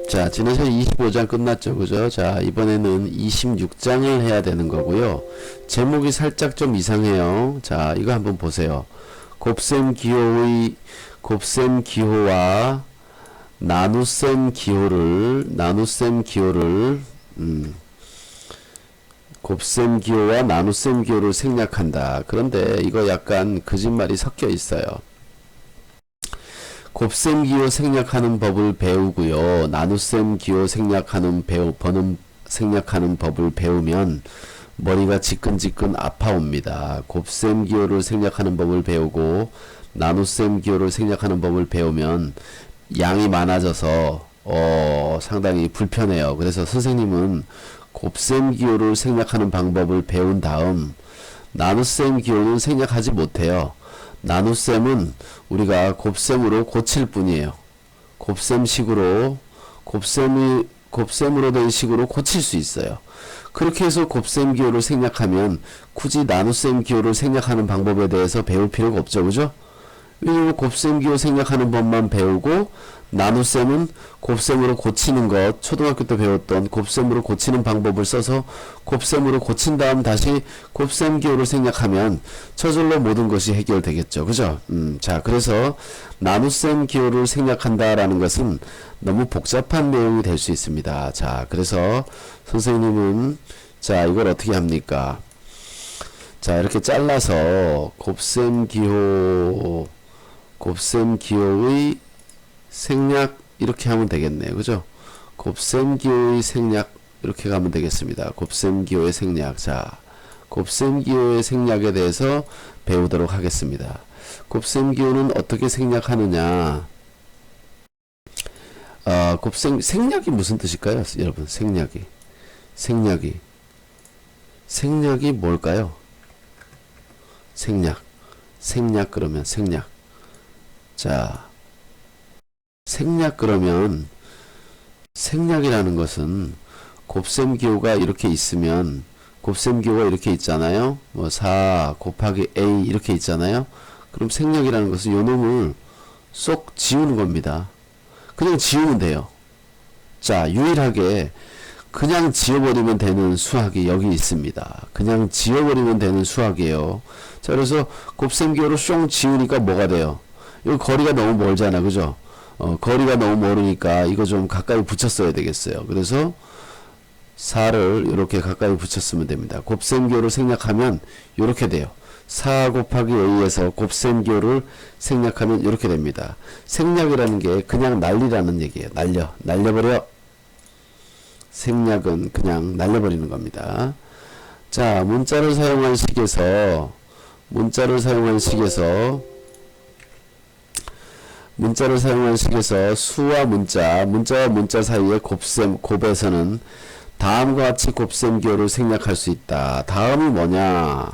자, 지난 시간 25장 끝났죠, 그죠? 자, 이번에는 26장을 해야 되는 거고요. 제목이 살짝 좀 이상해요. 자, 이거 한번 보세요. 곱셈 기호와 나눗셈 기호를 곱셈 기호와 나눗셈 기호를 생략한다. 그런데 이거 약간 거짓말이 섞여 있어요. 곱셈 기호 생략하는 법을 배우고요. 나눗셈 기호 생략하는 법을 배우면 머리가 지끈지끈 아파옵니다. 곱셈 기호를 생략하는 법을 배우고 나눗셈 기호를 생략하는 법을 배우면 양이 많아져서 상당히 불편해요. 그래서 선생님은 곱셈 기호를 생략하는 방법을 배운 다음 나눗셈 기호는 생략하지 못해요. 나눗셈은 우리가 곱셈으로 고칠 뿐이에요. 곱셈으로 된 식으로 고칠 수 있어요. 그렇게 해서 곱셈 기호를 생략하면 굳이 나눗셈 기호를 생략하는 방법에 대해서 배울 필요가 없죠. 그죠? 왜냐면 곱셈 기호 생략하는 법만 배우고 나눗셈은 곱셈으로 고치는 것, 초등학교 때 배웠던 곱셈으로 고치는 방법을 써서 곱셈으로 고친 다음 다시 곱셈 기호를 생략하면 저절로 모든 것이 해결되겠죠. 그죠? 자, 그래서 나눗셈 기호를 생략한다라는 것은 너무 복잡한 내용이 될 수 있습니다. 자, 그래서 선생님은 자, 이걸 어떻게 합니까? 자, 이렇게 잘라서 곱셈 기호의 생략 이렇게 하면 되겠네요. 그죠? 곱셈 기호의 생략 이렇게 가면 되겠습니다. 곱셈 기호의 생략. 자, 곱셈 기호의 생략에 대해서 배우도록 하겠습니다. 곱셈 기호는 어떻게 생략하느냐? 생략이 무슨 뜻일까요? 여러분, 생략이 뭘까요? 생략 그러면 생략. 자, 생략 생략이라는 것은 곱셈 기호가 이렇게 있으면 곱셈 기호가 이렇게 있잖아요. 뭐 4 곱하기 a 이렇게 있잖아요. 그럼 생략이라는 것은 요 놈을 쏙 지우는 겁니다. 그냥 지우면 돼요. 자, 유일하게 그냥 지워버리면 되는 수학이 여기 있습니다. 그냥 지워버리면 되는 수학이에요. 자, 그래서 곱셈 기호로 숑 지우니까 뭐가 돼요? 이 거리가 너무 멀잖아. 그죠? 거리가 너무 멀으니까 이거 좀 가까이 붙였어야 되겠어요. 그래서 4를 이렇게 가까이 붙였으면 됩니다. 곱셈 기호를 생략하면 이렇게 돼요. 4 곱하기 a에서 곱셈 기호를 생략하면 이렇게 됩니다. 생략이라는 게 그냥 날리라는 얘기예요. 날려버려. 생략은 그냥 날려버리는 겁니다. 자, 문자를 사용한 식에서 수와 문자와 문자 사이의 곱에서는 다음과 같이 곱셈 기호를 생략할 수 있다. 다음이 뭐냐?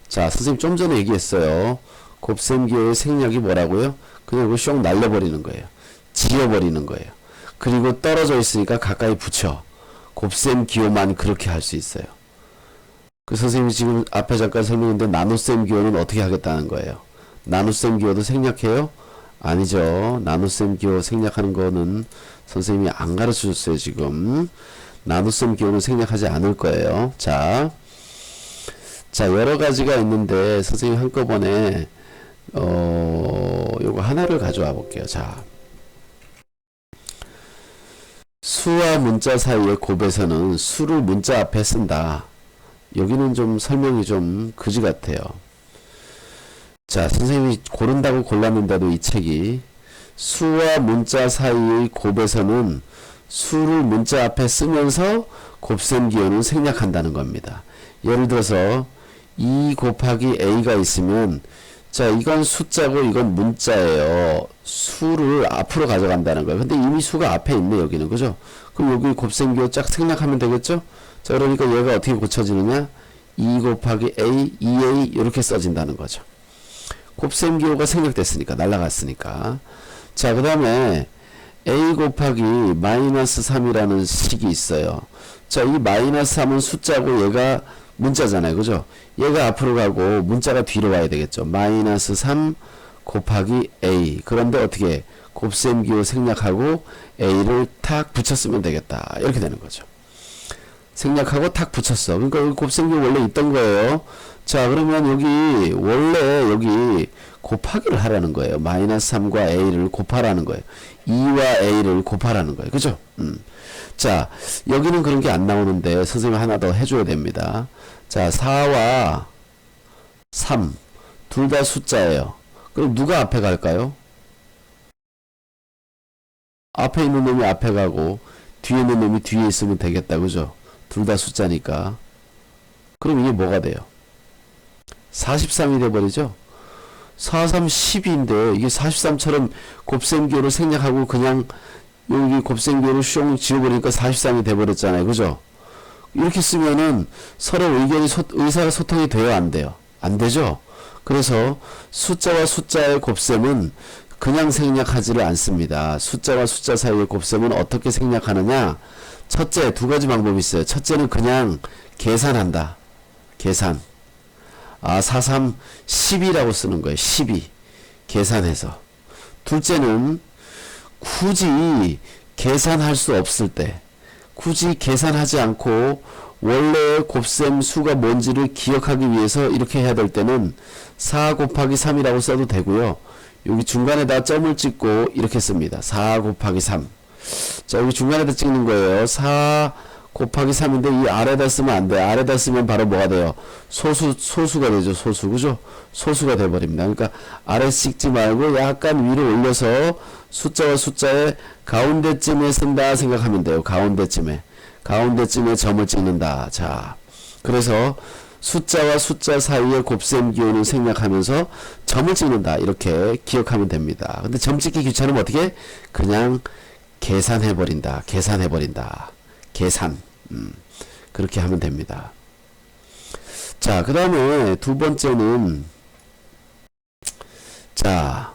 자, 선생님 좀 전에 얘기했어요. 곱셈 기호의 생략이 뭐라고요? 그냥 이거 쇽 날려버리는 거예요. 지워버리는 거예요. 그리고 떨어져 있으니까 가까이 붙여. 곱셈 기호만 그렇게 할 수 있어요. 그 선생님이 지금 앞에 잠깐 설명했는데 나눗셈 기호는 어떻게 하겠다는 거예요? 나눗셈 기호도 생략해요? 아니죠. 나눗셈 기호 생략하는 거는 선생님이 안 가르쳐 줬어요. 지금 나눗셈 기호는 생략하지 않을 거예요. 자, 여러 가지가 있는데 선생님 한꺼번에 요거 하나를 가져와 볼게요. 자, 수와 문자 사이의 곱에서는 수를 문자 앞에 쓴다. 여기는 좀 설명이 좀 그지 같아요. 자, 선생님이 고른다고 골랐는데도 이 책이 수와 문자 사이의 곱에서는 수를 문자 앞에 쓰면서 곱셈 기호는 생략한다는 겁니다. 예를 들어서 2 곱하기 a가 있으면 자, 이건 숫자고 이건 문자예요. 수를 앞으로 가져간다는 거예요. 근데 이미 수가 앞에 있네, 여기는. 그죠? 그럼 여기 곱셈 기호 쫙 생략하면 되겠죠? 자, 그러니까 얘가 어떻게 고쳐지느냐? 2 곱하기 a, 2a 이렇게 써진다는 거죠. 곱셈 기호가 생략됐으니까, 날라갔으니까. 자, 그 다음에 a 곱하기 마이너스 3이라는 식이 있어요. 자, 이 마이너스 3은 숫자고 얘가 문자잖아요. 그죠? 얘가 앞으로 가고 문자가 뒤로 와야 되겠죠. 마이너스 3 곱하기 a. 그런데 어떻게 곱셈기호 생략하고 a를 탁 붙였으면 되겠다. 이렇게 되는 거죠. 생략하고 탁 붙였어. 그러니까 여기 곱셈기호 원래 있던 거예요. 자, 그러면 여기 원래 여기 곱하기를 하라는 거예요. 마이너스 3과 a를 곱하라는 거예요. 2와 a를 곱하라는 거예요. 그죠? 자, 여기는 그런 게 안 나오는데 선생님이 하나 더 해줘야 됩니다. 자, 4와 3 둘 다 숫자예요. 그럼 누가 앞에 갈까요? 앞에 있는 놈이 앞에 가고 뒤에 있는 놈이 뒤에 있으면 되겠다. 그죠? 둘 다 숫자니까. 그럼 이게 뭐가 돼요? 43이 돼버리죠? 4, 3, 12인데 이게 43처럼 곱셈기호를 생략하고 그냥 여기 곱셈기호를 슝 지워버리니까 43이 돼버렸잖아요. 그죠? 이렇게 쓰면은 서로 의사소통이 돼요? 안 돼요? 안 되죠? 그래서 숫자와 숫자의 곱셈은 그냥 생략하지를 않습니다. 숫자와 숫자 사이의 곱셈은 어떻게 생략하느냐? 첫째, 두 가지 방법이 있어요. 첫째는 그냥 계산한다. 계산. 4, 3, 12라고 쓰는 거예요. 12. 계산해서. 둘째는 굳이 계산할 수 없을 때, 굳이 계산하지 않고 원래의 곱셈 수가 뭔지를 기억하기 위해서 이렇게 해야 될 때는 4 곱하기 3이라고 써도 되고요. 여기 중간에다 점을 찍고 이렇게 씁니다. 4 곱하기 3. 자, 여기 중간에다 찍는 거예요. 4 곱하기 3인데 이 아래다 쓰면 안 돼. 아래다 쓰면 바로 뭐가 돼요? 소수가 되죠. 소수. 그죠? 소수가 돼버립니다. 그러니까 아래 찍지 말고 약간 위로 올려서 숫자와 숫자의 가운데쯤에 쓴다 생각하면 돼요. 가운데쯤에 점을 찍는다. 자, 그래서 숫자와 숫자 사이의 곱셈 기호는 생략하면서 점을 찍는다. 이렇게 기억하면 됩니다. 근데 점 찍기 귀찮으면 어떻게? 그냥 계산해버린다. 계산. 그렇게 하면 됩니다. 자, 그 다음에 두 번째는, 자,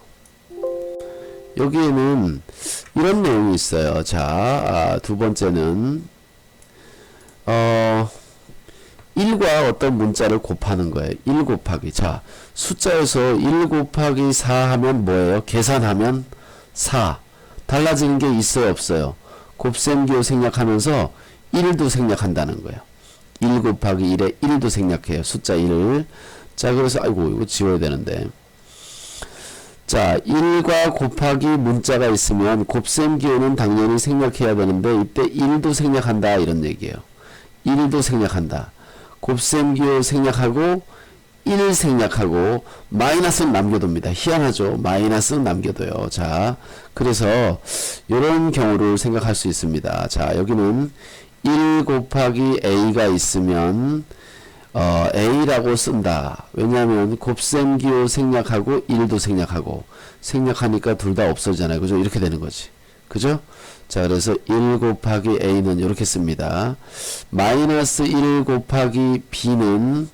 여기에는 이런 내용이 있어요. 자, 두 번째는, 1과 어떤 문자를 곱하는 거예요. 1 곱하기. 자, 숫자에서 1 곱하기 4 하면 뭐예요? 계산하면 4. 달라지는 게 있어요, 없어요? 곱셈기호 생략하면서 1도 생략한다는 거예요. 1 곱하기 1에 1도 생략해요. 숫자 1을. 자, 그래서 아이고 이거 지워야 되는데. 자, 1과 곱하기 문자가 있으면 곱셈기호는 당연히 생략해야 되는데 이때 1도 생략한다 이런 얘기예요. 1도 생략한다. 곱셈기호 생략하고 1 생략하고 마이너스는 남겨둡니다. 희한하죠? 마이너스는 남겨둬요. 자, 그래서 이런 경우를 생각할 수 있습니다. 자, 여기는 1 곱하기 a가 있으면 a라고 쓴다. 왜냐하면 곱셈기호 생략하고 1도 생략하니까 둘 다 없어지잖아요. 그죠? 이렇게 되는 거지. 그죠? 자, 그래서 1 곱하기 a는 이렇게 씁니다. 마이너스 1 곱하기 b는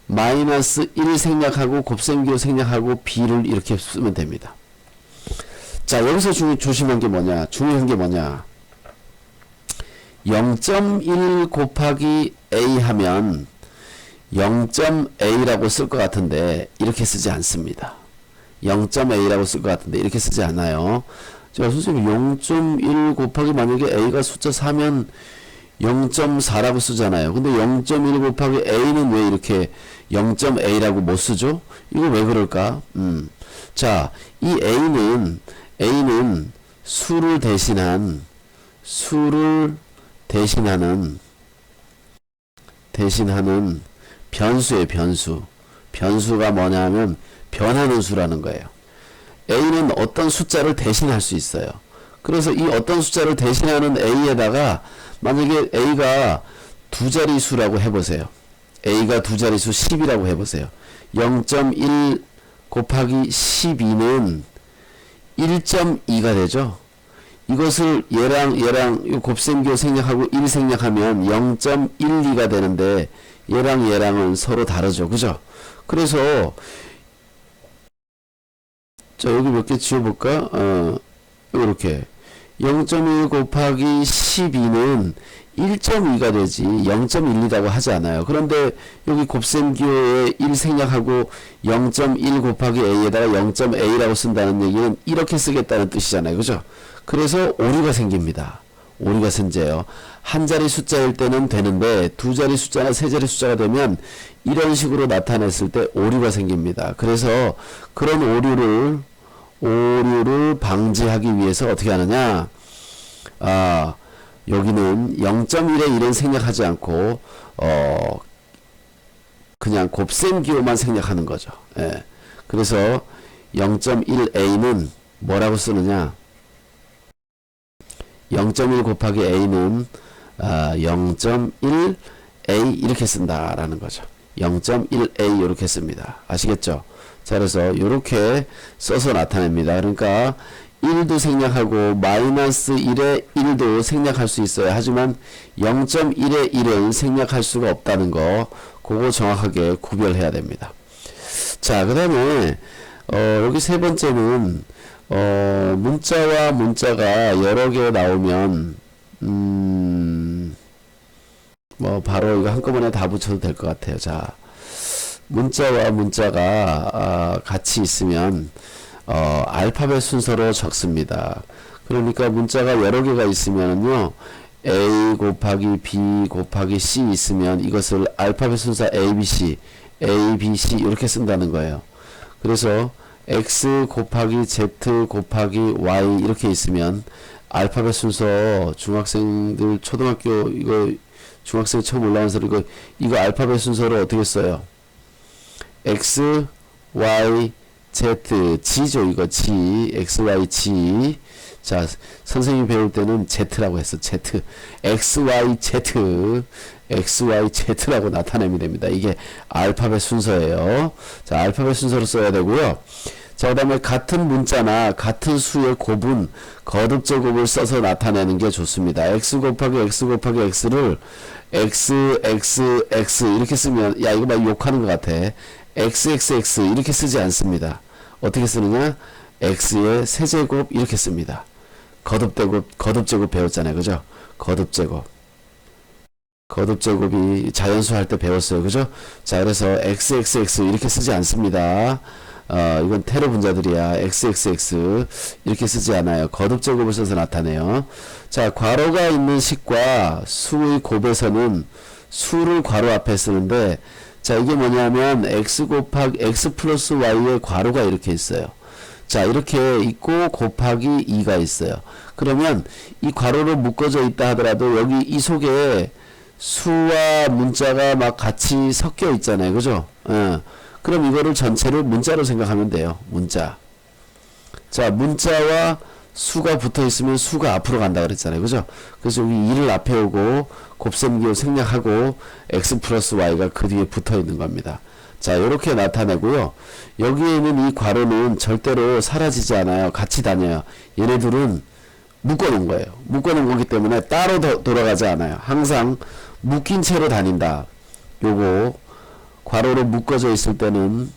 마이너스 1 생략하고 곱셈기호 생략하고 b를 이렇게 쓰면 됩니다. 자, 여기서 중요한 게 뭐냐? 0.1 곱하기 a 하면 0.a라고 쓸 것 같은데 이렇게 쓰지 않습니다. 0.a라고 쓸 것 같은데 이렇게 쓰지 않아요. 자, 선생님 0.1 곱하기 만약에 a가 숫자 4면 0.4라고 쓰잖아요. 근데 0.1 곱하기 a는 왜 이렇게 0.a라고 못 쓰죠? 이거 왜 그럴까? 자, 이 a는 수를 대신하는 변수예요, 변수. 변수가 뭐냐면 변하는 수라는 거예요. a는 어떤 숫자를 대신할 수 있어요. 그래서 이 어떤 숫자를 대신하는 a에다가 만약에 a가 두 자리수라고 해보세요. a가 두 자리수 10이라고 해보세요. 0.1 곱하기 12는 1.2가 되죠. 이것을 얘랑 곱셈기호 생략하고 1 생략하면 0.12가 되는데 얘랑은 서로 다르죠. 그죠? 그래서 자, 여기 몇 개 지워볼까? 이렇게 0.1 곱하기 12는 1.2가 되지 0.12라고 하지 않아요. 그런데 여기 곱셈기호에 1 생략하고 0.1 곱하기 a에다가 0.a라고 쓴다는 얘기는 이렇게 쓰겠다는 뜻이잖아요. 그죠? 그래서 오류가 생깁니다. 오류가 생겨요. 한 자리 숫자일 때는 되는데 두 자리 숫자나 세 자리 숫자가 되면 이런 식으로 나타냈을 때 오류가 생깁니다. 그래서 그런 오류를 방지하기 위해서 어떻게 하느냐? 여기는 0.1에 1은 생략하지 않고 그냥 곱셈기호만 생략하는 거죠. 예. 그래서 0.1a는 뭐라고 쓰느냐? 0.1 곱하기 a는 0.1a 이렇게 쓴다라는 거죠. 0.1a 이렇게 씁니다. 아시겠죠? 자, 그래서 이렇게 써서 나타냅니다. 그러니까 1도 생략하고 마이너스 1에 1도 생략할 수 있어요. 하지만 0.1에 1은 생략할 수가 없다는 거, 그거 정확하게 구별해야 됩니다. 자, 그 다음에 여기 세 번째는 문자와 문자가 여러 개 나오면 뭐 바로 이거 한꺼번에 다 붙여도 될 것 같아요. 자, 문자와 문자가 같이 있으면 알파벳 순서로 적습니다. 그러니까 문자가 여러 개가 있으면은요, A 곱하기 B 곱하기 C 있으면 이것을 알파벳 순서 ABC, A, B, C 이렇게 쓴다는 거예요. 그래서 X 곱하기 Z 곱하기 Y 이렇게 있으면 알파벳 순서 중학생들 초등학교 이거 중학생 처음 올라온 사람 이거 알파벳 순서로 어떻게 써요? X, Y, Z, G죠. 이거 G, X, Y, G. 자, 선생님이 배울 때는 Z라고 했어. Z. X, Y, Z. X, Y, Z라고 나타내면 됩니다. 이게 알파벳 순서예요. 자, 알파벳 순서로 써야 되고요. 자, 그 다음에 같은 문자나 같은 수의 곱은 거듭제곱을 써서 나타내는 게 좋습니다. X 곱하기 X 곱하기 X를 X, X, X 이렇게 쓰면, 야, 이거 막 욕하는 것 같아. XXX 이렇게 쓰지 않습니다. 어떻게 쓰느냐? X의 세제곱 이렇게 씁니다. 거듭제곱 배웠잖아요. 그죠? 거듭제곱이 자연수 할 때 배웠어요. 그죠? 자, 그래서 XXX 이렇게 쓰지 않습니다. 이건 테러 분자들이야. XXX 이렇게 쓰지 않아요. 거듭제곱을 써서 나타내요. 자, 괄호가 있는 식과 수의 곱에서는 수를 괄호 앞에 쓰는데, 자, 이게 뭐냐면 x 곱하기 x 플러스 y의 괄호가 이렇게 있어요. 자, 이렇게 있고 곱하기 2가 있어요. 그러면 이 괄호로 묶어져 있다 하더라도 여기 이 속에 수와 문자가 막 같이 섞여 있잖아요. 그죠? 그럼 이거를 전체를 문자로 생각하면 돼요. 문자. 자, 문자와 수가 붙어 있으면 수가 앞으로 간다 그랬잖아요. 그죠? 그래서 여기 2를 앞에 오고 곱셈기호 생략하고 x 플러스 y가 그 뒤에 붙어 있는 겁니다. 자, 요렇게 나타내고요. 여기에 있는 이 괄호는 절대로 사라지지 않아요. 같이 다녀요. 얘네들은 묶어놓은 거예요. 묶어놓은 거기 때문에 따로 돌아가지 않아요. 항상 묶인 채로 다닌다. 요거 괄호로 묶어져 있을 때는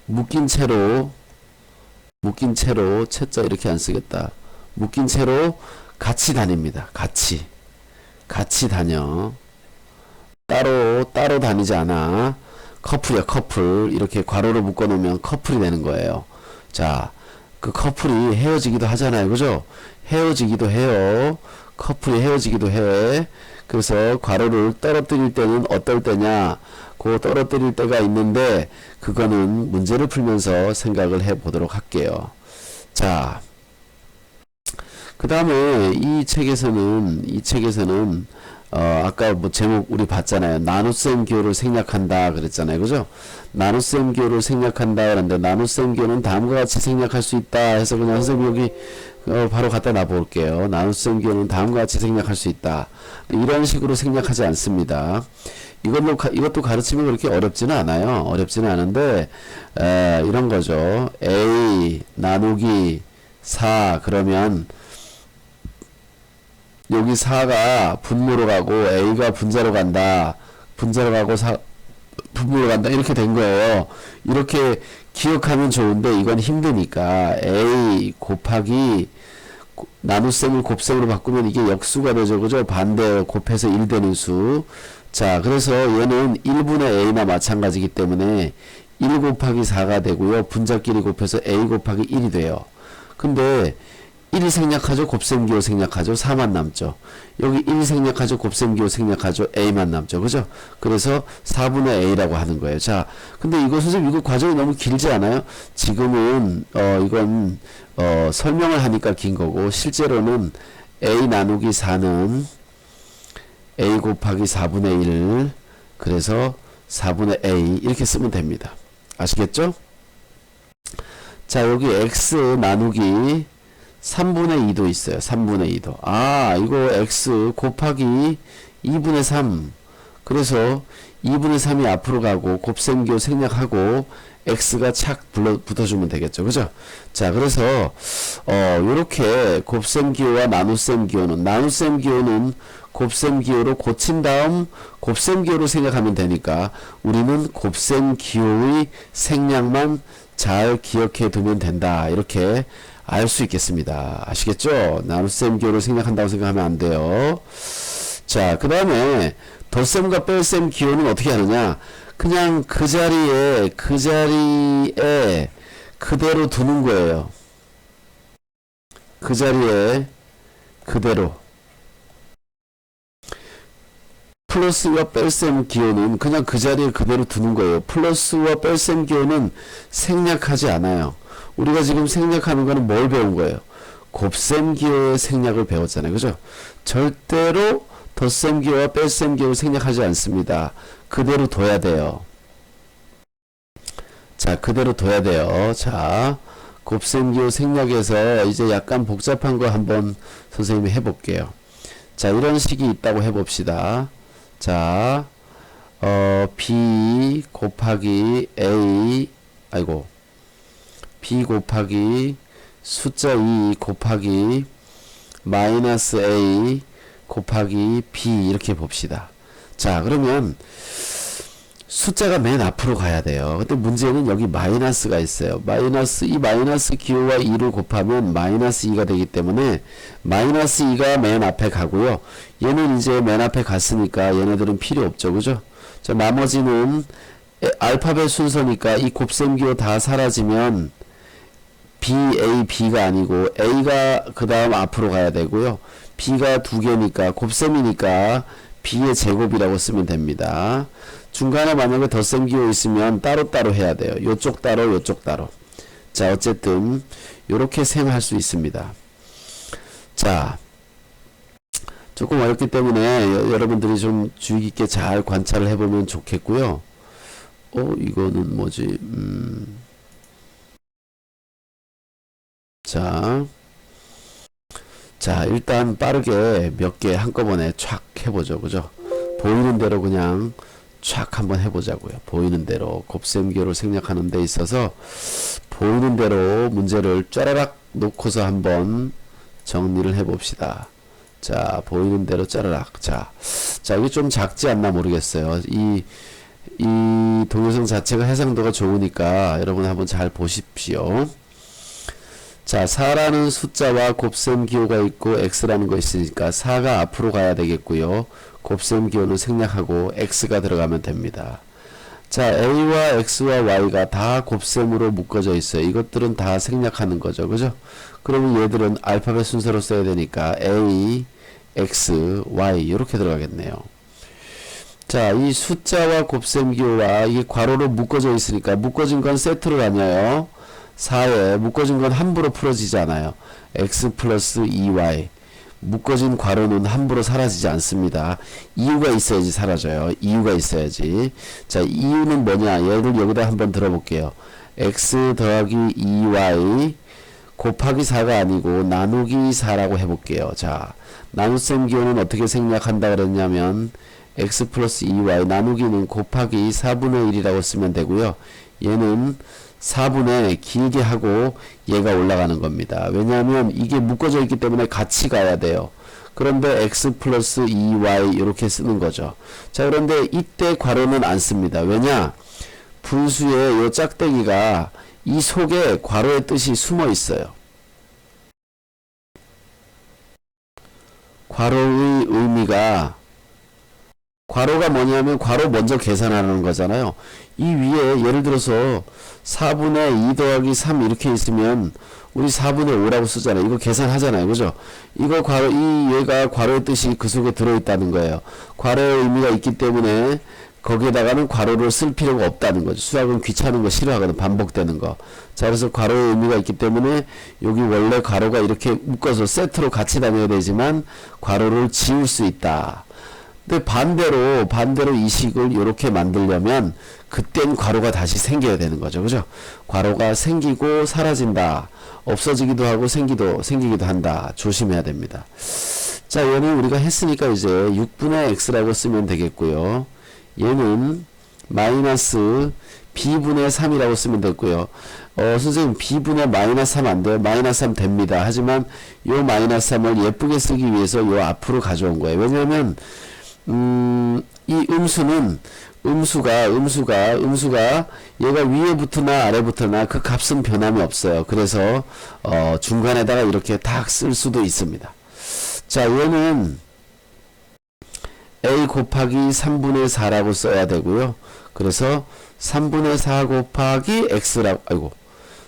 묶인 채로 채자 이렇게 안 쓰겠다. 묶인 채로 같이 다닙니다. 같이 다녀. 따로 다니지 않아. 커플이야, 커플. 이렇게 괄호로 묶어 놓으면 커플이 되는 거예요. 자, 그 커플이 헤어지기도 하잖아요. 그죠? 헤어지기도 해요. 커플이 헤어지기도 해. 그래서 괄호를 떨어뜨릴 때는 어떨 때냐? 그 떨어뜨릴 때가 있는데 그거는 문제를 풀면서 생각을 해 보도록 할게요. 자, 그 다음에 이 책에서는 아까 뭐 제목 우리 봤잖아요. 나눗셈 기호를 생략한다 그랬잖아요. 그죠? 나눗셈 기호를 생략한다 그랬는데 나눗셈 기호는 다음과 같이 생략할 수 있다 해서 그냥 선생님 여기 바로 갖다 놔 볼게요. 나눗셈 기호는 다음과 같이 생략할 수 있다. 이런 식으로 생략하지 않습니다. 이것도 가르치면 그렇게 어렵지는 않아요. 어렵지는 않은데 이런 거죠. A 나누기 4 그러면 여기 4가 분모로 가고 A가 분자로 간다. 분자로 가고 분모로 간다. 이렇게 된 거예요. 이렇게 기억하면 좋은데 이건 힘드니까 A 곱하기 나눗셈을 곱셈으로 바꾸면 이게 역수가 되죠. 그죠? 반대 곱해서 1 되는 수. 자, 그래서 얘는 1분의 a나 마찬가지이기 때문에 1 곱하기 4가 되고요. 분자끼리 곱해서 a 곱하기 1이 돼요. 근데 1이 생략하죠. 곱셈 기호 생략하죠. 4만 남죠. 여기 1이 생략하죠. 곱셈 기호 생략하죠. a만 남죠. 그죠? 그래서 4분의 a라고 하는 거예요. 자, 근데 이거 선생님 이거 과정이 너무 길지 않아요? 지금은 이건 설명을 하니까 긴 거고 실제로는 a 나누기 4는 a 곱하기 4분의 1 그래서 4분의 a 이렇게 쓰면 됩니다. 아시겠죠? 자, 여기 x 나누기 3분의 2도 있어요. 3분의 2도. 아, 이거 x 곱하기 2분의 3. 그래서 2분의 3이 앞으로 가고 곱셈기호 생략하고 x가 착 붙어주면 되겠죠. 그죠? 자, 그래서 요렇게 곱셈기호와 나눗셈기호는 곱셈기호로 고친 다음 곱셈기호로 생략하면 되니까 우리는 곱셈기호의 생략만 잘 기억해 두면 된다. 이렇게 알 수 있겠습니다. 아시겠죠? 나눗셈 기호를 생략한다고 생각하면 안 돼요. 자, 그 다음에 덧셈과 뺄셈 기호는 어떻게 하느냐? 그냥 그 자리에 그대로 두는 거예요. 그 자리에 그대로. 플러스와 뺄셈 기호는 그냥 그 자리에 그대로 두는 거예요. 플러스와 뺄셈 기호는 생략하지 않아요. 우리가 지금 생략하는 거는 뭘 배운 거예요? 곱셈 기호의 생략을 배웠잖아요. 그죠? 절대로 덧셈 기호와 뺄셈 기호를 생략하지 않습니다. 그대로 둬야 돼요. 자, 그대로 둬야 돼요. 자, 곱셈 기호 생략해서 이제 약간 복잡한 거 한번 선생님이 해볼게요. 자, 이런 식이 있다고 해봅시다. 자, b 곱하기 a, b 곱하기 숫자 2 곱하기 마이너스 a 곱하기 b 이렇게 봅시다. 자, 그러면 숫자가 맨 앞으로 가야 돼요. 근데 문제는 여기 마이너스가 있어요. 이 마이너스 기호와 2를 곱하면 마이너스 2가 되기 때문에 마이너스 2가 맨 앞에 가고요. 얘는 이제 맨 앞에 갔으니까 얘네들은 필요 없죠. 그죠? 자, 나머지는 알파벳 순서니까 이 곱셈 기호 다 사라지면 B, A, B가 아니고 A가 그 다음 앞으로 가야 되고요. B가 두 개니까 곱셈이니까 B의 제곱이라고 쓰면 됩니다. 중간에 만약에 덧셈 기호 있으면 따로따로 해야 돼요. 요쪽 따로 요쪽 따로. 자, 어쨌든 요렇게 셈할 수 있습니다. 자, 조금 어렵기 때문에 여러분들이 좀 주의 깊게 잘 관찰을 해보면 좋겠고요. 이거는 뭐지? 자, 일단 빠르게 몇 개 한꺼번에 촥 해보죠. 그죠? 보이는 대로 그냥 촥 한번 해보자고요. 보이는 대로 곱셈기호를 생략하는 데 있어서 보이는 대로 문제를 쫘라락 놓고서 한번 정리를 해봅시다. 자, 보이는 대로 쫘라락. 자, 이게 좀 작지 않나 모르겠어요. 이 동영상 자체가 해상도가 좋으니까 여러분 한번 잘 보십시오. 자, 4라는 숫자와 곱셈 기호가 있고 x라는 거 있으니까 4가 앞으로 가야 되겠고요. 곱셈 기호는 생략하고 x가 들어가면 됩니다. 자, a와 x와 y가 다 곱셈으로 묶어져 있어요. 이것들은 다 생략하는 거죠. 그죠? 그러면 얘들은 알파벳 순서로 써야 되니까 a, x, y 이렇게 들어가겠네요. 자, 이 숫자와 곱셈 기호와 이게 괄호로 묶어져 있으니까 묶어진 건 세트로 다녀요. 4에 묶어진 건 함부로 풀어지지 않아요. x 플러스 2y 묶어진 괄호는 함부로 사라지지 않습니다. 이유가 있어야지 사라져요. 이유가 있어야지. 자, 이유는 뭐냐? 얘를 여기다 한번 들어볼게요. x 더하기 2y 곱하기 4가 아니고 나누기 4라고 해볼게요. 자, 나눗셈 기호는 어떻게 생략한다 그랬냐면 x 플러스 2y 나누기는 곱하기 4분의 1이라고 쓰면 되고요. 얘는 4분의 길게 하고 얘가 올라가는 겁니다. 왜냐하면 이게 묶어져 있기 때문에 같이 가야 돼요. 그런데 x 플러스 2y 이렇게 쓰는 거죠. 자, 그런데 이때 괄호는 안 씁니다. 왜냐? 분수의 요 짝대기가 이 속에 괄호의 뜻이 숨어 있어요. 괄호의 의미가, 괄호가 뭐냐면 괄호 먼저 계산하는 거잖아요. 이 위에 예를 들어서 4분의 2 더하기 3 이렇게 있으면 우리 4분의 5라고 쓰잖아요. 이거 계산하잖아요. 그죠? 이거 괄호, 얘가 괄호의 뜻이 그 속에 들어있다는 거예요. 괄호의 의미가 있기 때문에 거기에다가는 괄호를 쓸 필요가 없다는 거죠. 수학은 귀찮은 거 싫어하거든. 반복되는 거. 자, 그래서 괄호의 의미가 있기 때문에 여기 원래 괄호가 이렇게 묶어서 세트로 같이 다녀야 되지만 괄호를 지울 수 있다. 근데 반대로 이 식을 이렇게 만들려면 그땐 괄호가 다시 생겨야 되는 거죠. 그죠? 괄호가 생기고 사라진다. 없어지기도 하고 생기기도 한다. 조심해야 됩니다. 자, 얘는 우리가 했으니까 이제 6분의 x라고 쓰면 되겠고요. 얘는 마이너스 b분의 3이라고 쓰면 되고요. 선생님 b분의 마이너스 3 안 돼요? 마이너스 3 됩니다. 하지만 요 마이너스 3을 예쁘게 쓰기 위해서 요 앞으로 가져온 거예요. 왜냐하면 이 음수가 얘가 위에 붙으나 아래 붙으나 그 값은 변함이 없어요. 그래서 중간에다가 이렇게 딱 쓸 수도 있습니다. 자, 얘는 a 곱하기 3분의 4라고 써야 되고요. 그래서 3분의 4 곱하기 x라고, 아이고,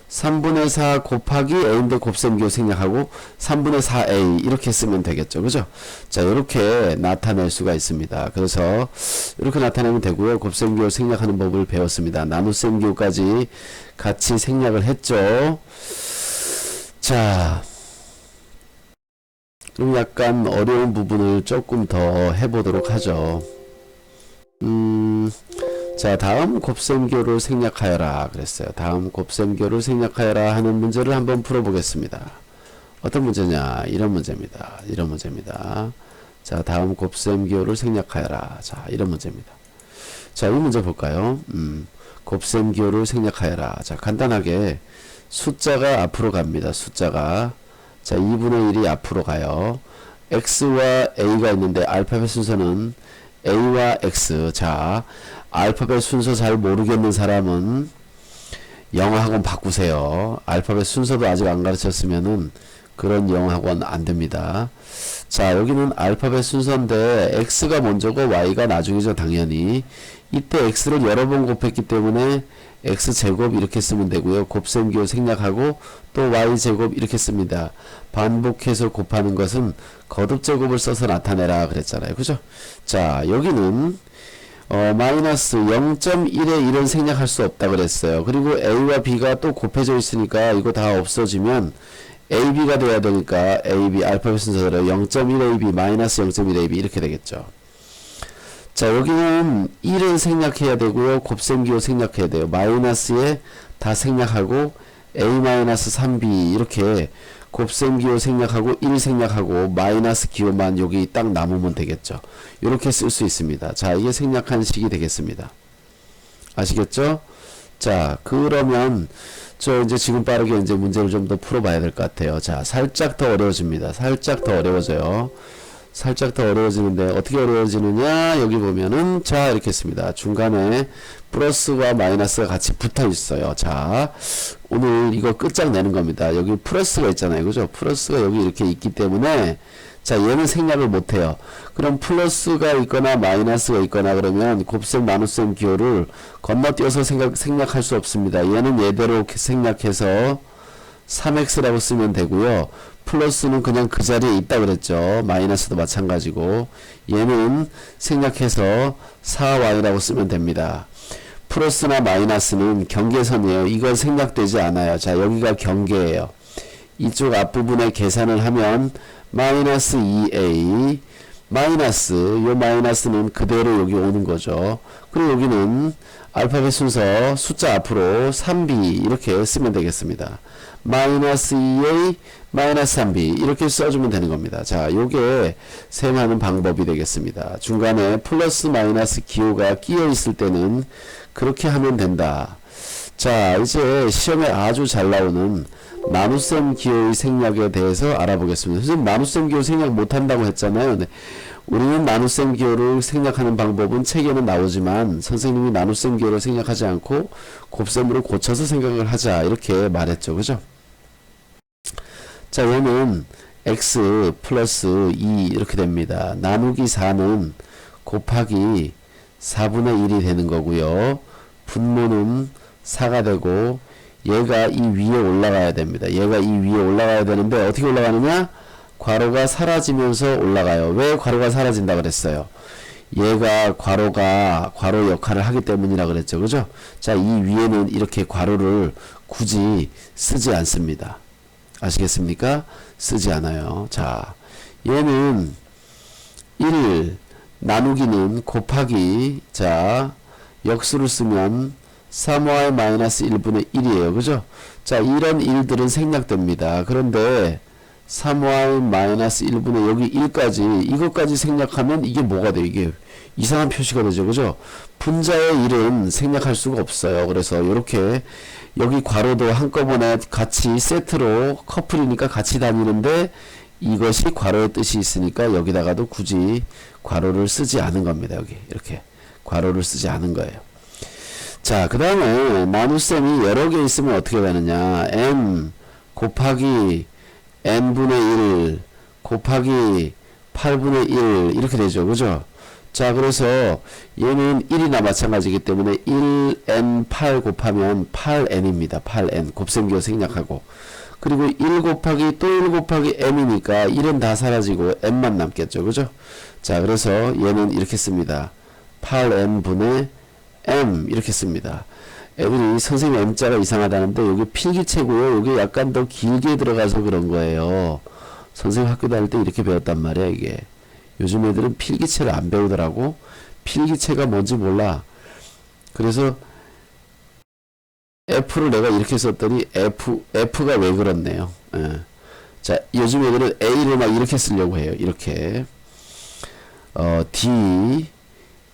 3분의 4 곱하기 a인데 곱셈기호 생략하고 3분의 4a 이렇게 쓰면 되겠죠. 그죠? 자, 이렇게 나타낼 수가 있습니다. 그래서 이렇게 나타내면 되고요. 곱셈기호 생략하는 법을 배웠습니다. 나눗셈기호까지 같이 생략을 했죠. 자, 그럼 약간 어려운 부분을 조금 더 해보도록 하죠. 자, 다음 곱셈교를 생략하여라 그랬어요. 다음 곱셈교를 생략하여라 하는 문제를 한번 풀어보겠습니다. 어떤 문제냐? 이런 문제입니다. 이런 문제입니다. 자, 다음 곱셈교를 생략하여라. 자, 이런 문제입니다. 자, 이 문제 볼까요? 곱셈교를 생략하여라. 자, 간단하게 숫자가 앞으로 갑니다. 숫자가. 자, 2분의 1이 앞으로 가요. x와 a가 있는데 알파벳 순서는 a와 x. 자, 알파벳 순서 잘 모르겠는 사람은 영어학원 바꾸세요. 알파벳 순서도 아직 안 가르쳤으면은 그런 영어학원 안 됩니다. 자, 여기는 알파벳 순서인데 x가 먼저고 y가 나중이죠. 당연히. 이때 x를 여러 번 곱했기 때문에 x제곱 이렇게 쓰면 되고요. 곱셈기호 생략하고 또 y제곱 이렇게 씁니다. 반복해서 곱하는 것은 거듭제곱을 써서 나타내라 그랬잖아요. 그죠? 자, 여기는 마이너스 0.1에 1은 생략할 수 없다 그랬어요. 그리고 a와 b가 또 곱해져 있으니까 이거 다 없어지면 ab가 돼야 되니까 ab 알파벳 순서대로 0.1ab 마이너스 0.1ab 이렇게 되겠죠. 자, 여기는 1은 생략해야 되고요. 곱셈기호 생략해야 돼요. 마이너스에 다 생략하고 a-3b 이렇게 곱셈기호 생략하고 1 생략하고 마이너스 기호만 여기 딱 남으면 되겠죠. 이렇게 쓸 수 있습니다. 자, 이게 생략한 식이 되겠습니다. 아시겠죠? 자, 그러면 저 이제 지금 빠르게 이제 문제를 좀 더 풀어봐야 될 것 같아요. 자, 살짝 더 어려워집니다. 살짝 더 어려워져요. 살짝 더 어려워지는데 어떻게 어려워지느냐? 여기 보면은 자, 이렇게 했습니다. 중간에 플러스와 마이너스가 같이 붙어 있어요. 자, 오늘 이거 끝장내는 겁니다. 여기 플러스가 있잖아요. 그죠? 플러스가 여기 이렇게 있기 때문에 자, 얘는 생략을 못해요. 그럼 플러스가 있거나 마이너스가 있거나 그러면 곱셈 나눗셈 기호를 건너뛰어서 생략할 수 없습니다. 얘는 얘대로 생략해서 3x라고 쓰면 되고요. 플러스는 그냥 그 자리에 있다 그랬죠. 마이너스도 마찬가지고 얘는 생략해서 4y라고 쓰면 됩니다. 플러스나 마이너스는 경계선이에요. 이건 생략되지 않아요. 자, 여기가 경계예요. 이쪽 앞부분에 계산을 하면 마이너스 2a 마이너스 요 마이너스는 그대로 여기 오는 거죠. 그리고 여기는 알파벳 순서 숫자 앞으로 3b 이렇게 쓰면 되겠습니다. 마이너스 2a 마이너스 3b 이렇게 써주면 되는 겁니다. 자, 요게 셈하는 방법이 되겠습니다. 중간에 플러스 마이너스 기호가 끼어 있을 때는 그렇게 하면 된다. 자, 이제 시험에 아주 잘 나오는 나눗셈 기호의 생략에 대해서 알아보겠습니다. 선생님, 나눗셈 기호 생략 못한다고 했잖아요. 네. 우리는 나눗셈 기호를 생략하는 방법은 책에는 나오지만 선생님이 나눗셈 기호를 생략하지 않고 곱셈으로 고쳐서 생각을 하자 이렇게 말했죠. 그죠? 자, 얘는 x 플러스 2 이렇게 됩니다. 나누기 4는 곱하기 4분의 1이 되는 거고요. 분모는 4가 되고 얘가 이 위에 올라가야 됩니다. 얘가 이 위에 올라가야 되는데 어떻게 올라가느냐? 괄호가 사라지면서 올라가요. 왜 괄호가 사라진다 그랬어요? 얘가 괄호 역할을 하기 때문이라 그랬죠. 그죠? 자, 이 위에는 이렇게 괄호를 굳이 쓰지 않습니다. 아시겠습니까? 쓰지 않아요. 자, 얘는 1 나누기는 곱하기, 자, 역수를 쓰면 3y 마이너스 1분의 1이에요. 그죠? 자, 이런 일들은 생략됩니다. 그런데 3y 마이너스 1분의 여기 1까지 이것까지 생략하면 이게 뭐가 돼요? 이게 이상한 표시가 되죠. 그죠? 분자의 1은 생략할 수가 없어요. 그래서 이렇게 여기 괄호도 한꺼번에 같이 세트로 커플이니까 같이 다니는데 이것이 괄호의 뜻이 있으니까 여기다가도 굳이 괄호를 쓰지 않은 겁니다. 여기 이렇게 괄호를 쓰지 않은 거예요. 자, 그 다음에 나눗셈이 여러 개 있으면 어떻게 되느냐? n 곱하기 n분의 1 곱하기 8분의 1 이렇게 되죠. 그죠? 자, 그래서 얘는 1이나 마찬가지이기 때문에 1n8 곱하면 8n입니다. 8n 곱셈기호 생략하고, 그리고 1 곱하기 또 1 곱하기 m이니까 1은 다 사라지고 m만 남겠죠. 그죠? 자, 그래서 얘는 이렇게 씁니다. 8n분의 m 이렇게 씁니다. 애들이 선생님 m자가 이상하다는데 여기 필기체고요. 여기 약간 더 길게 들어가서 그런 거예요. 선생님 학교 다닐 때 이렇게 배웠단 말이야. 이게 요즘 애들은 필기체를 안 배우더라고. 필기체가 뭔지 몰라. 그래서 F를 내가 이렇게 썼더니 F가 왜 그렇네요. 예. 자, 요즘 애들은 A를 막 이렇게 쓰려고 해요. 이렇게 D,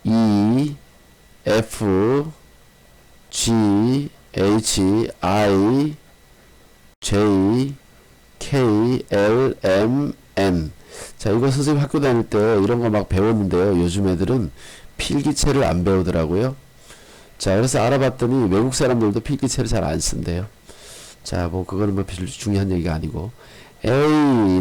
E, F, G, H, I, J, K, L, M, N. 자, 이거 선생님 학교 다닐 때 이런 거 막 배웠는데요. 요즘 애들은 필기체를 안 배우더라고요. 자, 그래서 알아봤더니 외국 사람들도 필기체를 잘 안 쓴대요. 자, 뭐 그거는 뭐 별로 중요한 얘기가 아니고, A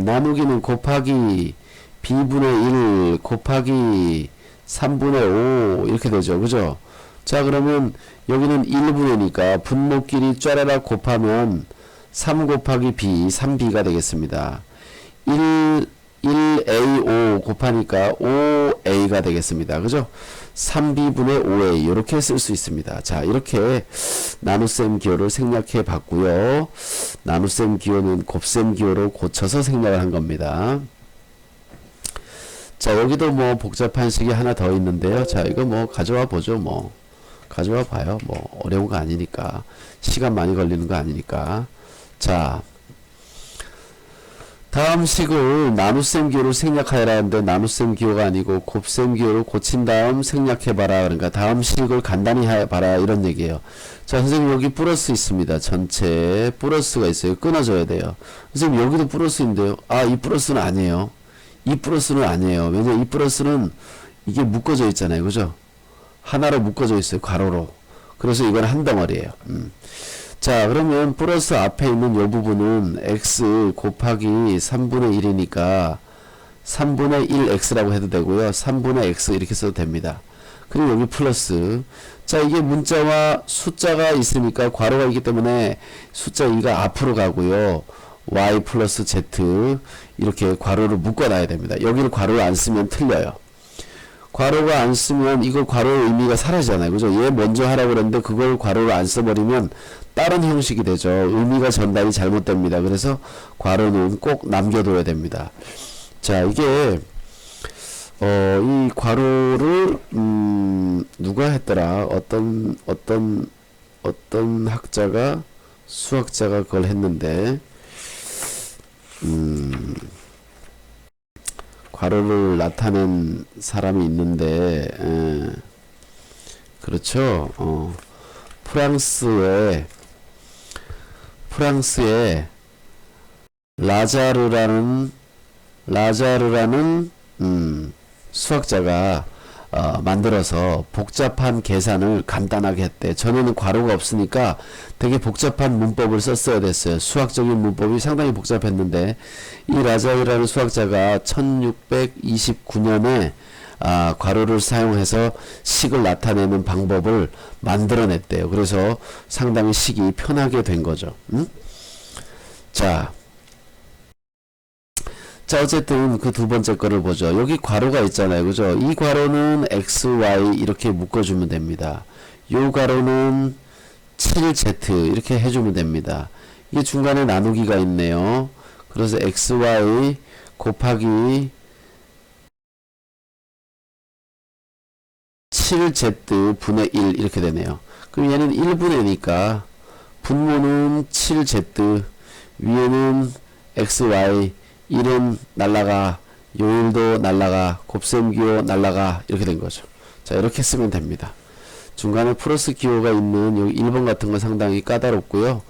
나누기는 곱하기 B분의 1 곱하기 3분의 5 이렇게 되죠. 그죠? 자, 그러면 여기는 1분의니까 분모끼리 쫘라락 곱하면 3 곱하기 B 3B가 되겠습니다. 1A5 곱하니까 5A가 되겠습니다. 그죠? 3B분의 5A 이렇게 쓸 수 있습니다. 자, 이렇게 나눗셈 기호를 생략해 봤고요. 나눗셈 기호는 곱셈 기호로 고쳐서 생략을 한 겁니다. 자, 여기도 뭐 복잡한 식이 하나 더 있는데요. 자, 이거 뭐 가져와 보죠. 뭐 가져와 봐요. 뭐 어려운 거 아니니까, 시간 많이 걸리는 거 아니니까. 자, 다음 식을 나눗셈 기호를 생략하여라 하는데 나눗셈 기호가 아니고 곱셈 기호로 고친 다음 생략해봐라. 그러니까 다음 식을 간단히 해봐라 이런 얘기예요. 자, 선생님 여기 플러스 있습니다. 전체 플러스가 있어요. 끊어줘야 돼요. 선생님 여기도 플러스인데요. 아, 이 플러스는 아니에요. 이 플러스는 아니에요. 왜냐면 이 플러스는 이게 묶어져 있잖아요. 그죠? 하나로 묶어져 있어요. 괄호로. 그래서 이건 한 덩어리예요. 자, 그러면 플러스 앞에 있는 이 부분은 x 곱하기 3분의 1이니까 3분의 1x라고 해도 되고요. 3분의 x 이렇게 써도 됩니다. 그리고 여기 플러스. 자, 이게 문자와 숫자가 있으니까 괄호가 있기 때문에 숫자 2가 앞으로 가고요. y 플러스 z 이렇게 괄호를 묶어놔야 됩니다. 여기를 괄호를 안 쓰면 틀려요. 괄호가 안 쓰면 이거 괄호의 의미가 사라지잖아요. 그죠? 얘 먼저 하라고 그랬는데 그걸 괄호를 안 써버리면 다른 형식이 되죠. 의미가 전달이 잘못됩니다. 그래서 괄호는 꼭 남겨둬야 됩니다. 자, 이게 이 괄호를 누가 했더라? 어떤 학자가, 수학자가 그걸 했는데 괄호를 나타낸 사람이 있는데, 그렇죠. 프랑스의 라자르라는 수학자가 만들어서 복잡한 계산을 간단하게 했대. 전에는 괄호가 없으니까 되게 복잡한 문법을 썼어야 됐어요. 수학적인 문법이 상당히 복잡했는데 이 라자이라는 수학자가 1629년에 괄호를 사용해서 식을 나타내는 방법을 만들어냈대요. 그래서 상당히 식이 편하게 된 거죠. 자, 어쨌든 그 두 번째 거를 보죠. 여기 괄호가 있잖아요. 그죠? 이 괄호는 x, y 이렇게 묶어주면 됩니다. 요 괄호는 7z 이렇게 해주면 됩니다. 이게 중간에 나누기가 있네요. 그래서 x, y 곱하기 7z 분의 1 이렇게 되네요. 그럼 얘는 1분의니까 분모는 7z, 위에는 x, y, 1은 날라가, 요일도 날라가, 곱셈 기호 날라가 이렇게 된 거죠. 자, 이렇게 쓰면 됩니다. 중간에 플러스 기호가 있는 여기 1번 같은 건 상당히 까다롭고요.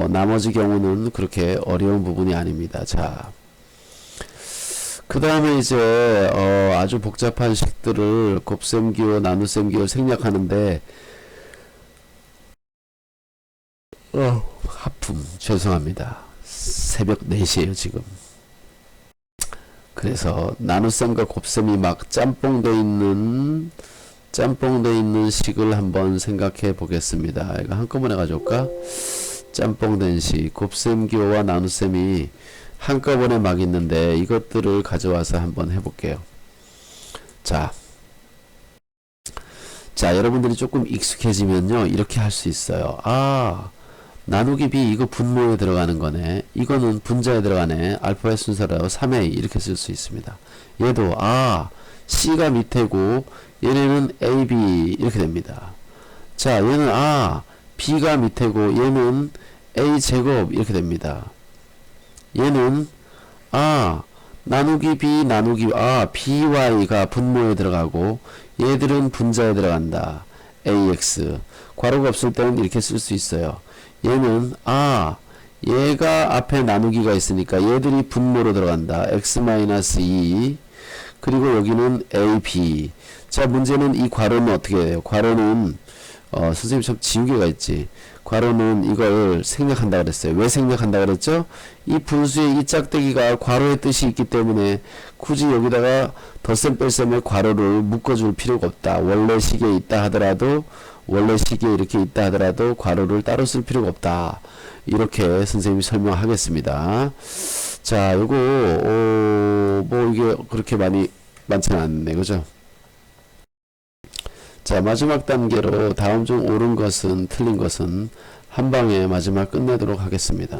나머지 경우는 그렇게 어려운 부분이 아닙니다. 자, 그 다음에 이제 아주 복잡한 식들을 곱셈 기호, 나눗셈 기호 생략하는데 하품 죄송합니다. 새벽 4시에요 지금. 그래서 나눗셈과 곱셈이 막 짬뽕돼 있는 식을 한번 생각해 보겠습니다. 이거 한꺼번에 가져올까? 짬뽕된 식, 곱셈 기호와 나눗셈이 한꺼번에 막 있는데 이것들을 가져와서 한번 해볼게요. 자, 여러분들이 조금 익숙해지면요 이렇게 할 수 있어요. 나누기 b 이거 분모에 들어가는 거네. 이거는 분자에 들어가네. 알파벳 순서로 3a 이렇게 쓸 수 있습니다. 얘도 c가 밑에고 얘네는 ab 이렇게 됩니다. 자, 얘는 b가 밑에고 얘는 a 제곱 이렇게 됩니다. 얘는 나누기 b 나누기 by가 분모에 들어가고 얘들은 분자에 들어간다. ax 괄호가 없을 때는 이렇게 쓸 수 있어요. 얘는 얘가 앞에 나누기가 있으니까 얘들이 분모로 들어간다. x-2 그리고 여기는 ab. 자, 문제는 이 괄호는 어떻게 해요? 괄호는 선생님 참 지우개가 있지. 괄호는 이걸 생략한다 그랬어요. 왜 생략한다 그랬죠? 이 분수의 이 짝대기가 괄호의 뜻이 있기 때문에 굳이 여기다가 덧셈 뺄셈에 괄호를 묶어줄 필요가 없다. 원래 식에 있다 하더라도 이렇게 있다 하더라도 괄호를 따로 쓸 필요가 없다. 이렇게 선생님이 설명하겠습니다. 자, 요거 뭐 이게 그렇게 많지는 않네. 그죠? 자, 마지막 단계로 다음 중 옳은 것은 틀린 것은 한 방에 마지막 끝내도록 하겠습니다.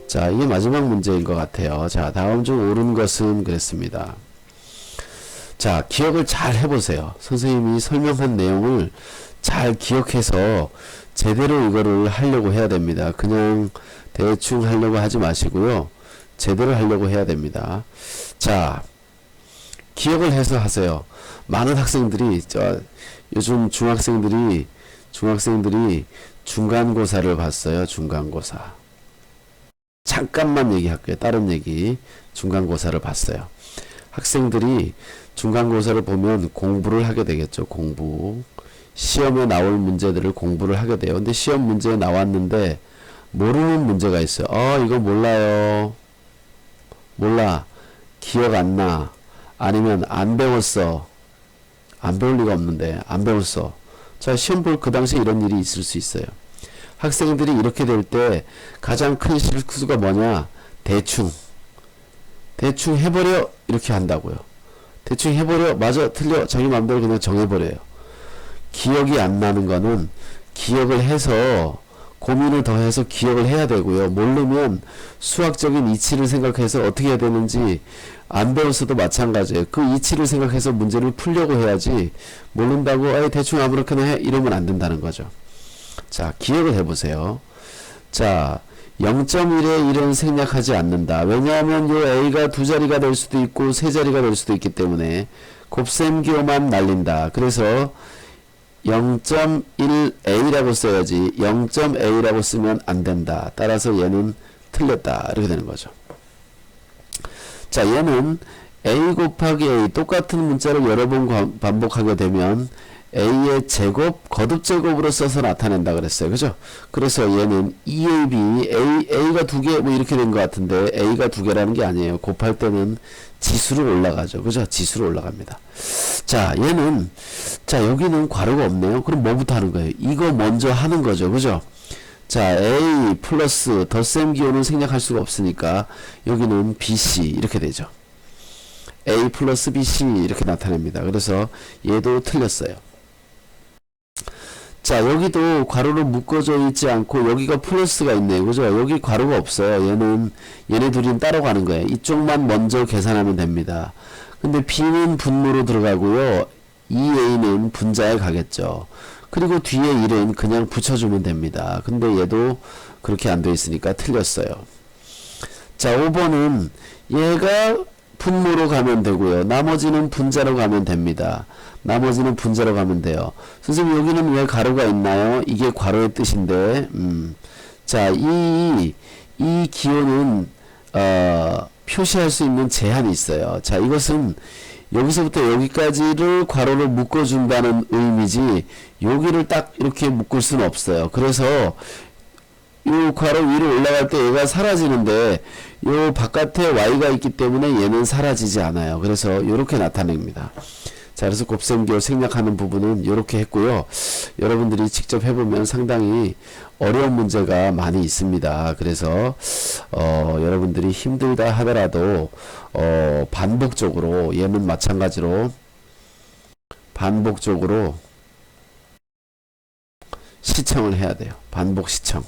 자, 이게 마지막 문제인 것 같아요. 자, 다음 중 옳은 것은 그랬습니다. 자, 기억을 잘 해보세요. 선생님이 설명한 내용을 잘 기억해서 제대로 이거를 하려고 해야 됩니다. 그냥 대충 하려고 하지 마시고요. 제대로 하려고 해야 됩니다. 자, 기억을 해서 하세요. 많은 학생들이 요즘 중학생들이 중간고사를 봤어요. 중간고사. 잠깐만 얘기할게요. 다른 얘기. 중간고사를 봤어요. 학생들이 중간고사를 보면 공부를 하게 되겠죠. 공부. 시험에 나올 문제들을 공부를 하게 돼요. 근데 시험 문제에 나왔는데 모르는 문제가 있어요. 이거 몰라요. 몰라. 기억 안 나. 아니면 안 배웠어. 안 배울 리가 없는데 안 배웠어. 자, 시험 볼 그 당시에 이런 일이 있을 수 있어요. 학생들이 이렇게 될 때 가장 큰 실수가 뭐냐? 대충 해버려 이렇게 한다고요. 대충 해버려. 맞아 틀려 자기 마음대로 그냥 정해버려요. 기억이 안 나는 거는 기억을 해서 고민을 더 해서 기억을 해야 되고요. 모르면 수학적인 이치를 생각해서 어떻게 해야 되는지 안 배웠어도 마찬가지예요. 그 이치를 생각해서 문제를 풀려고 해야지 모른다고 대충 아무렇게나 해 이러면 안 된다는 거죠. 자, 기억을 해보세요. 자, 0.1의 1은 생략하지 않는다. 왜냐하면 요 a가 두 자리가 될 수도 있고 세 자리가 될 수도 있기 때문에 곱셈 기호만 날린다. 그래서 0.1a라고 써야지 0.a라고 쓰면 안 된다. 따라서 얘는 틀렸다. 이렇게 되는 거죠. 자, 얘는 a 곱하기 a 똑같은 문자를 여러 번 반복하게 되면 a의 제곱 거듭 제곱으로 써서 나타낸다 그랬어요. 그죠? 그래서 얘는 2ab a가 두 개 뭐 이렇게 된 것 같은데 a가 두 개라는 게 아니에요. 곱할 때는 지수로 올라가죠. 그죠? 지수로 올라갑니다. 자, 얘는 자, 여기는 괄호가 없네요. 그럼 뭐부터 하는 거예요? 이거 먼저 하는 거죠. 그죠? 자, a 플러스 덧셈 기호는 생략할 수가 없으니까 여기는 bc 이렇게 되죠. a 플러스 bc 이렇게 나타냅니다. 그래서 얘도 틀렸어요. 자, 여기도 괄호로 묶어져 있지 않고 여기가 플러스가 있네요. 그죠? 여기 괄호가 없어요. 얘네 둘은 따로 가는 거예요. 이쪽만 먼저 계산하면 됩니다. 근데 b는 분모로 들어가고요. 2a는 분자에 가겠죠. 그리고 뒤에 1은 그냥 붙여주면 됩니다. 근데 얘도 그렇게 안 돼 있으니까 틀렸어요. 자, 5번은 얘가 분모로 가면 되고요. 나머지는 분자로 가면 됩니다. 나머지는 분자로 가면 돼요. 선생님, 여기는 왜 가로가 있나요? 이게 괄호의 뜻인데, 자, 이 기호는, 표시할 수 있는 제한이 있어요. 자, 이것은 여기서부터 여기까지를 괄호로 묶어준다는 의미지, 여기를 딱 이렇게 묶을 수는 없어요. 그래서, 요 괄호 위로 올라갈 때 얘가 사라지는데 요 바깥에 y가 있기 때문에 얘는 사라지지 않아요. 그래서 요렇게 나타냅니다. 자, 그래서 곱셈기호 생략하는 부분은 요렇게 했고요. 여러분들이 직접 해보면 상당히 어려운 문제가 많이 있습니다. 그래서 여러분들이 힘들다 하더라도 반복적으로 얘는 마찬가지로 반복적으로 시청을 해야 돼요. 반복 시청.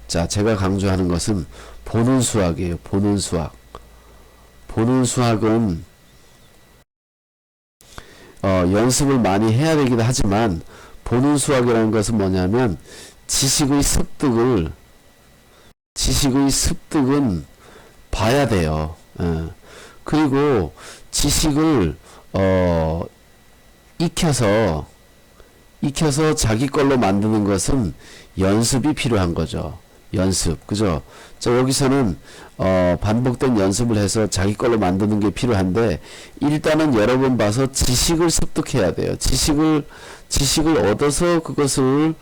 자, 제가 강조하는 것은 보는 수학이에요. 보는 수학. 보는 수학은 연습을 많이 해야 되기도 하지만 보는 수학이라는 것은 뭐냐면 지식의 습득은 봐야 돼요. 그리고 지식을 익혀서 자기 걸로 만드는 것은 연습이 필요한 거죠. 연습, 그죠? 자, 여기서는 반복된 연습을 해서 자기 걸로 만드는 게 필요한데 일단은 여러 번 봐서 지식을 습득해야 돼요. 지식을 얻어서 그것을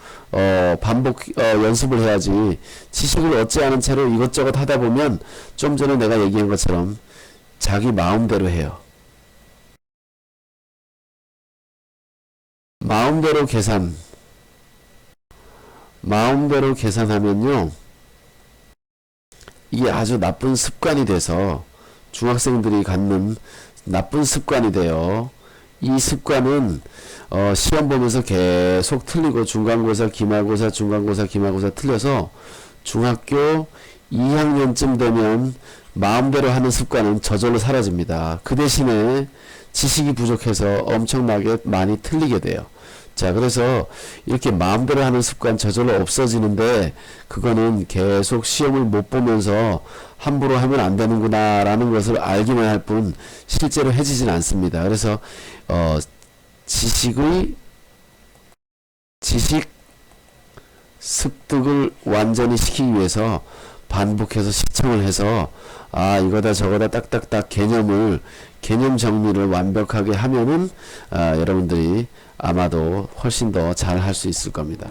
연습을 해야지. 지식을 얻지 않은 채로 이것저것 하다 보면 좀 전에 내가 얘기한 것처럼 자기 마음대로 해요. 마음대로 계산하면요, 이게 아주 나쁜 습관이 돼서 중학생들이 갖는 나쁜 습관이 돼요. 이 습관은 시험 보면서 계속 틀리고 중간고사, 기말고사, 중간고사, 기말고사 틀려서 중학교 2학년쯤 되면 마음대로 하는 습관은 저절로 사라집니다. 그 대신에 지식이 부족해서 엄청나게 많이 틀리게 돼요. 자, 그래서 이렇게 마음대로 하는 습관 저절로 없어지는데 그거는 계속 시험을 못 보면서 함부로 하면 안 되는구나 라는 것을 알기만 할 뿐 실제로 해지진 않습니다. 그래서 지식 습득을 완전히 시키기 위해서 반복해서 시청을 해서 이거다 저거다 딱딱딱 개념 정리를 완벽하게 하면은 여러분들이 아마도 훨씬 더 잘 할 수 있을 겁니다.